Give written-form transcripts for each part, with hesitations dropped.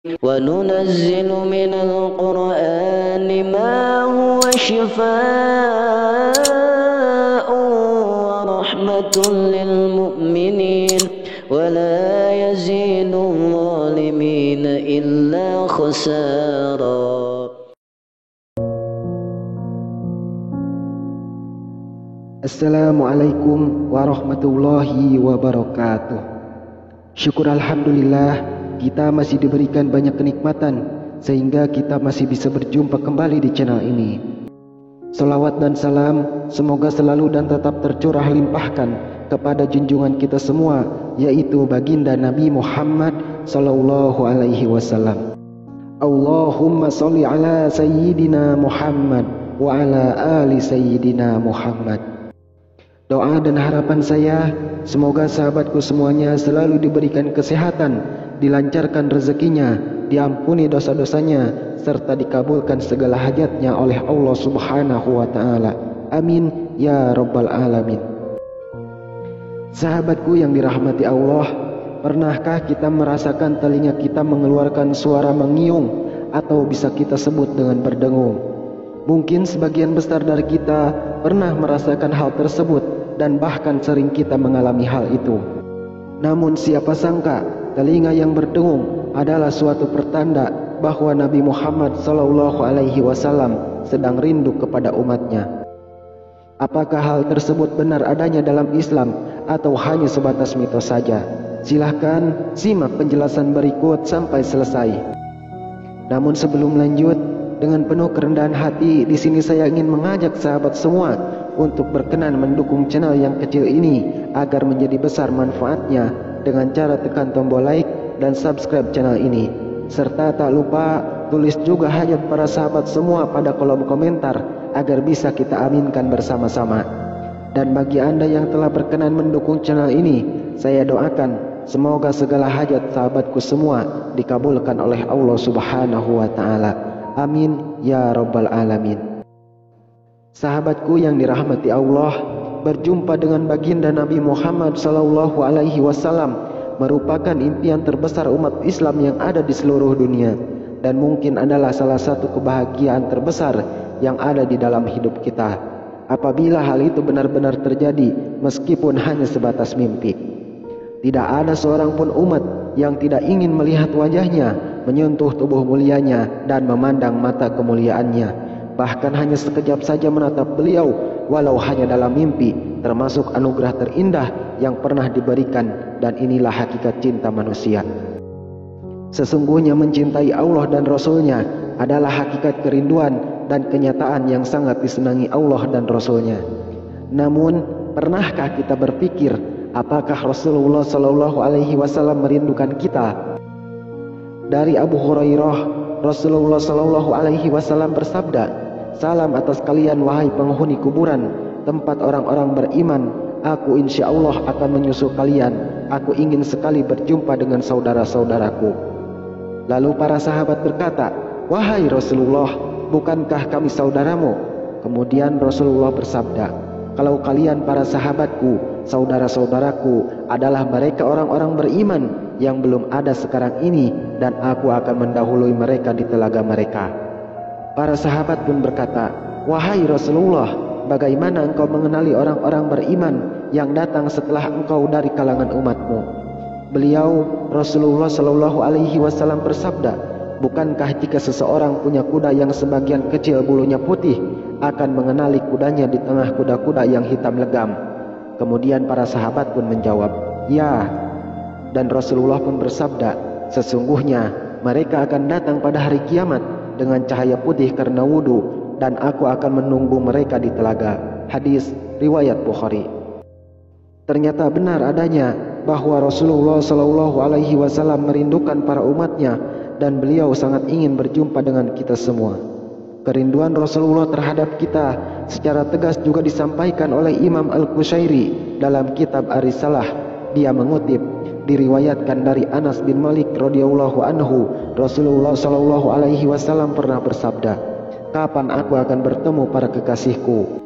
وننزل من القرآن ما هو شفاء ورحمة للمؤمنين ولا يزيد الظالمين إلا خسارا. Assalamualaikum warahmatullahi wabarakatuh. Syukur alhamdulillah kita masih diberikan banyak kenikmatan sehingga kita masih bisa berjumpa kembali di channel ini. Salawat dan salam semoga selalu dan tetap tercurah limpahkan kepada junjungan kita semua, yaitu baginda Nabi Muhammad sallallahu alaihi wasallam. Allahumma sholli ala sayyidina Muhammad wa ala ali sayyidina Muhammad. Doa dan harapan saya, semoga sahabatku semuanya selalu diberikan kesehatan, dilancarkan rezekinya, diampuni dosa-dosanya, serta dikabulkan segala hajatnya oleh Allah Subhanahu wa ta'ala. Amin ya rabbal alamin. Sahabatku yang dirahmati Allah, pernahkah kita merasakan telinga kita mengeluarkan suara mengiung atau bisa kita sebut dengan berdengung? Mungkin sebagian besar dari kita pernah merasakan hal tersebut dan bahkan sering kita mengalami hal itu. Namun siapa sangka telinga yang berdengung adalah suatu pertanda bahwa Nabi Muhammad SAW sedang rindu kepada umatnya. Apakah hal tersebut benar adanya dalam Islam atau hanya sebatas mitos saja? Silahkan simak penjelasan berikut sampai selesai. Namun sebelum lanjut, dengan penuh kerendahan hati, di sini saya ingin mengajak sahabat semua untuk berkenan mendukung channel yang kecil ini agar menjadi besar manfaatnya dengan cara tekan tombol like dan subscribe channel ini. Serta tak lupa tulis juga hajat para sahabat semua pada kolom komentar agar bisa kita aminkan bersama-sama. Dan bagi Anda yang telah berkenan mendukung channel ini, saya doakan semoga segala hajat sahabatku semua dikabulkan oleh Allah Subhanahu wa ta'ala. Amin ya rabbal alamin. Sahabatku yang dirahmati Allah, berjumpa dengan baginda Nabi Muhammad sallallahu alaihi wasallam merupakan impian terbesar umat Islam yang ada di seluruh dunia, dan mungkin adalah salah satu kebahagiaan terbesar yang ada di dalam hidup kita. Apabila hal itu benar-benar terjadi, meskipun hanya sebatas mimpi. Tidak ada seorang pun umat yang tidak ingin melihat wajahnya, menyentuh tubuh mulianya dan memandang mata kemuliaannya. Bahkan hanya sekejap saja menatap beliau, walau hanya dalam mimpi, termasuk anugerah terindah yang pernah diberikan, dan inilah hakikat cinta manusia. Sesungguhnya mencintai Allah dan Rasulnya adalah hakikat kerinduan dan kenyataan yang sangat disenangi Allah dan Rasulnya. Namun, pernahkah kita berpikir apakah Rasulullah Shallallahu Alaihi Wasallam merindukan kita? Dari Abu Hurairah, Rasulullah Shallallahu Alaihi Wasallam bersabda, "Salam atas kalian wahai penghuni kuburan, tempat orang-orang beriman. Aku insya Allah akan menyusul kalian. Aku ingin sekali berjumpa dengan saudara-saudaraku." Lalu para sahabat berkata, "Wahai Rasulullah, bukankah kami saudaramu?" Kemudian Rasulullah bersabda, "Kalau kalian para sahabatku, saudara-saudaraku adalah mereka orang-orang beriman yang belum ada sekarang ini, dan aku akan mendahului mereka di telaga mereka." Para sahabat pun berkata, "Wahai Rasulullah, bagaimana engkau mengenali orang-orang beriman yang datang setelah engkau dari kalangan umatmu?" Beliau Rasulullah Shallallahu Alaihi Wasallam bersabda, "Bukankah jika seseorang punya kuda yang sebagian kecil bulunya putih, akan mengenali kudanya di tengah kuda-kuda yang hitam legam?" Kemudian para sahabat pun menjawab, "Ya." Dan Rasulullah pun bersabda, "Sesungguhnya mereka akan datang pada hari kiamat dengan cahaya putih karena wudhu, dan aku akan menunggu mereka di telaga." Hadis riwayat Bukhari. Ternyata benar adanya bahwa Rasulullah Shallallahu Alaihi Wasallam merindukan para umatnya, dan beliau sangat ingin berjumpa dengan kita semua. Kerinduan Rasulullah terhadap kita secara tegas juga disampaikan oleh Imam Al-Qushairi dalam kitab Ar-Risalah. Dia mengutip, diriwayatkan dari Anas bin Malik radhiyallahu anhu, Rasulullah Shallallahu Alaihi Wasallam pernah bersabda, "Kapan aku akan bertemu para kekasihku?"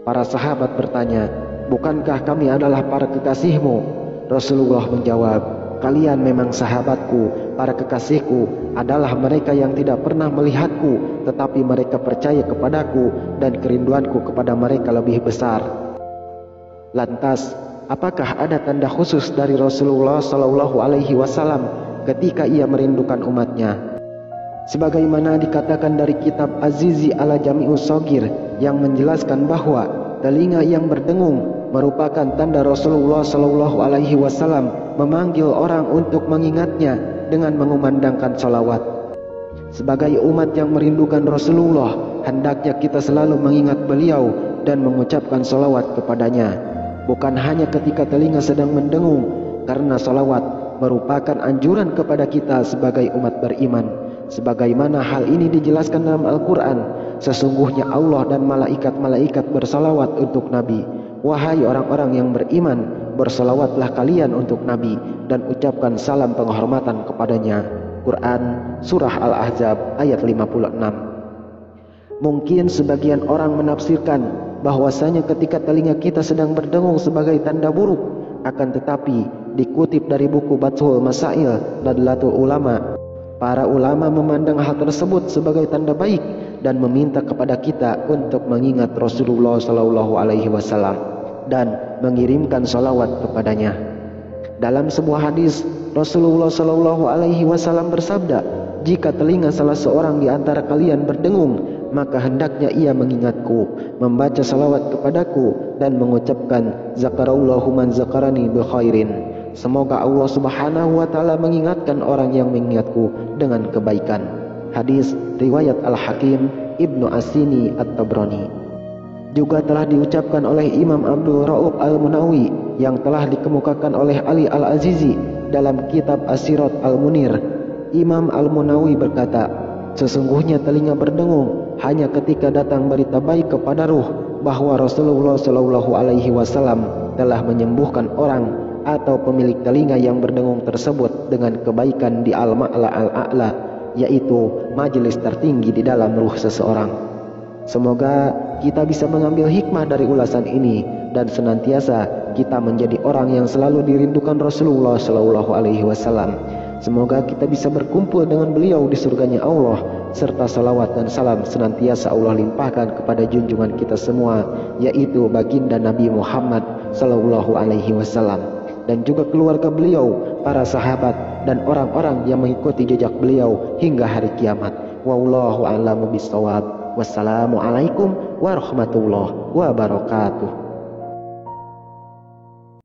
Para sahabat bertanya, "Bukankah kami adalah para kekasihmu?" Rasulullah menjawab, kalian memang sahabatku, para kekasihku adalah mereka yang tidak pernah melihatku, tetapi mereka percaya kepadaku dan kerinduanku kepada mereka lebih besar. Lantas, apakah ada tanda khusus dari Rasulullah SAW ketika ia merindukan umatnya? Sebagaimana dikatakan dari kitab Azizi ala Jami'us Shagir yang menjelaskan bahwa telinga yang berdengung merupakan tanda Rasulullah SAW memanggil orang untuk mengingatnya dengan mengumandangkan salawat. Sebagai umat yang merindukan Rasulullah, hendaknya kita selalu mengingat beliau dan mengucapkan salawat kepadanya, bukan hanya ketika telinga sedang mendengung, karena salawat merupakan anjuran kepada kita sebagai umat beriman. Sebagaimana hal ini dijelaskan dalam Al-Quran, sesungguhnya Allah dan malaikat-malaikat bersalawat untuk Nabi. Wahai orang-orang yang beriman, bersalawatlah kalian untuk Nabi dan ucapkan salam penghormatan kepadanya. Quran Surah Al-Ahzab ayat 56. Mungkin sebagian orang menafsirkan bahwasanya ketika telinga kita sedang berdengung sebagai tanda buruk, akan tetapi dikutip dari buku Bathul Masail Nadlatul Ulama, para ulama memandang hal tersebut sebagai tanda baik dan meminta kepada kita untuk mengingat Rasulullah SAW dan mengirimkan salawat kepadanya. Dalam sebuah hadis, Rasulullah SAW bersabda, jika telinga salah seorang di antara kalian berdengung, maka hendaknya ia mengingatku, membaca salawat kepadaku dan mengucapkan zakarallahu man zakarani bi khairin. Semoga Allah Subhanahu wa taala mengingatkan orang yang mengingatku dengan kebaikan. Hadis riwayat Al-Hakim Ibnu As-Sini At-Tabrani. Juga telah diucapkan oleh Imam Abdul Ra'ub Al-Munawi yang telah dikemukakan oleh Ali Al-Azizi dalam kitab As-Sirat Al-Munir. Imam Al-Munawi berkata, sesungguhnya telinga berdengung hanya ketika datang berita baik kepada ruh bahwa Rasulullah SAW telah menyembuhkan orang atau pemilik telinga yang berdengung tersebut dengan kebaikan di Al-Ma'la Al-A'la, yaitu majelis tertinggi di dalam ruh seseorang. Semoga kita bisa mengambil hikmah dari ulasan ini dan senantiasa kita menjadi orang yang selalu dirindukan Rasulullah SAW. Semoga kita bisa berkumpul dengan beliau di surganya Allah, serta salawat dan salam senantiasa Allah limpahkan kepada junjungan kita semua, yaitu baginda Nabi Muhammad SAW, dan juga keluarga beliau, para sahabat dan orang-orang yang mengikuti jejak beliau hingga hari kiamat. Wallahu a'lamu bishawab. Wassalamualaikum warahmatullahi wabarakatuh.